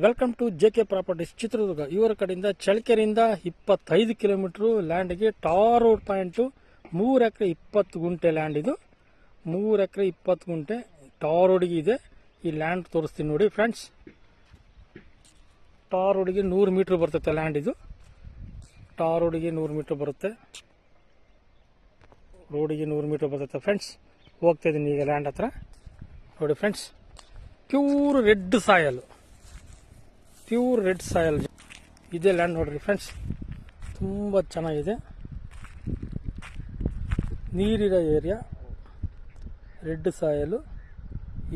Welcome to J K. Properties Chitradurga. ಇವರ ಕಡೆಯಿಂದ ಚಳ್ಳಕೆರೆಯಿಂದ 25 ಕಿಲೋಮೀಟರ್ ಲ್ಯಾಂಡ್ಗೆ ಟಾರ್ ರೋಡ್ ಪಾಯಿಂಟು 3 ಎಕರೆ 20 ಗುಂಟೆ ಲ್ಯಾಂಡ್. ಇದು 3 ಎಕರೆ 20 ಗುಂಟೆ ಟಾರ್ ರೋಡ್ಗೆ ಇದೆ. ಈ ಲ್ಯಾಂಡ್ ತೋರಿಸ್ತೀನಿ ನೋಡಿ ಫ್ರೆಂಡ್ಸ್. ಟಾರ್ ರೋಡ್ಗೆ 100 ಮೀಟರ್ ಬರ್ತೈತೆ ಲ್ಯಾಂಡ್. ಇದು ಟಾರ್ ರೋಡ್ಗೆ 100 ಮೀಟರ್ ಬರುತ್ತೆ. ರೋಡಿಗೆ 100 ಮೀಟರ್ ಬರ್ತೈತೆ ಫ್ರೆಂಡ್ಸ್. ಹೋಗ್ತಾ ಇದ್ದೀನಿ ಈಗ ಲ್ಯಾಂಡ್ ಹತ್ರ. ನೋಡಿ ಫ್ರೆಂಡ್ಸ್, ಪ್ಯೂರ್ ರೆಡ್ ಸಾಯಲ್ ಇದೆ ಲ್ಯಾಂಡ್. ನೋಡ್ರಿ ಫ್ರೆಂಡ್ಸ್, ತುಂಬ ಚೆನ್ನಾಗಿದೆ. ನೀರಿರೋ ಏರಿಯಾ, ರೆಡ್ ಸಾಯಲು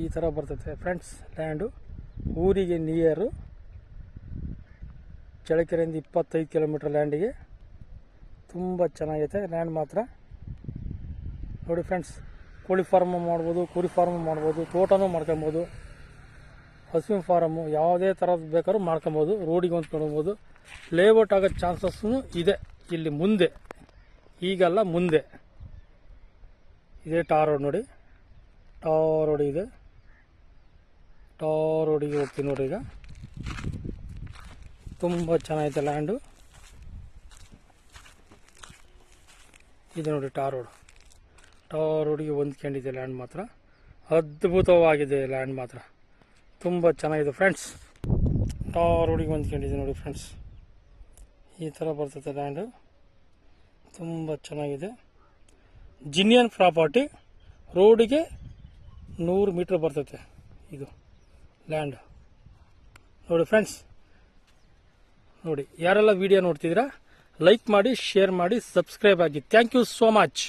ಈ ಥರ ಬರ್ತೈತೆ ಫ್ರೆಂಡ್ಸ್. ಲ್ಯಾಂಡು ಊರಿಗೆ ನಿಯರು. ಚಳ್ಳಕೆರೆಯಿಂದ 25 ಕಿಲೋಮೀಟರ್ ಲ್ಯಾಂಡಿಗೆ. ತುಂಬ ಚೆನ್ನಾಗೈತೆ ಲ್ಯಾಂಡ್ ಮಾತ್ರ. ನೋಡಿ ಫ್ರೆಂಡ್ಸ್, ಕೋಳಿ ಫಾರ್ಮ್ ಮಾಡ್ಬೋದು, ಕುರಿ ಫಾರ್ಮ್ ಮಾಡ್ಬೋದು, ತೋಟನೂ ಮಾಡ್ಕೊಬೋದು, ಹಸುವಿನ ಫಾರಮ್ಮು ಯಾವುದೇ ಥರದ್ದು ಬೇಕಾದ್ರೂ ಮಾಡ್ಕೊಬೋದು. ರೋಡಿಗೆ ಹೊಂದ್ಕೊಳ್ಬೋದು. ಲೇಔಟ್ ಆಗೋ ಚಾನ್ಸಸ್ಸೂ ಇದೆ ಇಲ್ಲಿ ಮುಂದೆ, ಈಗಲ್ಲ ಮುಂದೆ. ಇದೇ ಟಾರ್ ರೋಡ್ ನೋಡಿ, ಟಾರ್ ರೋಡ್ ಇದೆ. ಟಾರ್ ರೋಡಿಗೆ ಹೋಗ್ತೀನಿ ನೋಡಿ. ಈಗ ತುಂಬ ಚೆನ್ನಾಗಿದೆ ಲ್ಯಾಂಡು. ಇದೆ ನೋಡಿ ಟಾರ್ ರೋಡ್. ಟಾರ್ ರೋಡಿಗೆ ಹೊಂದ್ಕೊಂಡಿದೆ ಲ್ಯಾಂಡ್ ಮಾತ್ರ. ಅದ್ಭುತವಾಗಿದೆ ಲ್ಯಾಂಡ್ ಮಾತ್ರ, ತುಂಬ ಚೆನ್ನಾಗಿದೆ ಫ್ರೆಂಡ್ಸ್. ಟಾರ್ ರೋಡಿಗೆ ಹೊಂದ್ಕೊಂಡಿದೆ ನೋಡಿ ಫ್ರೆಂಡ್ಸ್. ಈ ಥರ ಬರ್ತೈತೆ ಲ್ಯಾಂಡು, ತುಂಬ ಚೆನ್ನಾಗಿದೆ. ಜಿನಿಯನ್ ಪ್ರಾಪರ್ಟಿ. ರೋಡಿಗೆ 100 ಮೀಟರ್ ಬರ್ತೈತೆ ಇದು ಲ್ಯಾಂಡ್. ನೋಡಿ ಫ್ರೆಂಡ್ಸ್, ನೋಡಿ ಯಾರೆಲ್ಲ ವಿಡಿಯೋ ನೋಡ್ತಿದ್ದೀರಾ ಲೈಕ್ ಮಾಡಿ, ಶೇರ್ ಮಾಡಿ, ಸಬ್ಸ್ಕ್ರೈಬ್ ಆಗಿ. Thank you so much.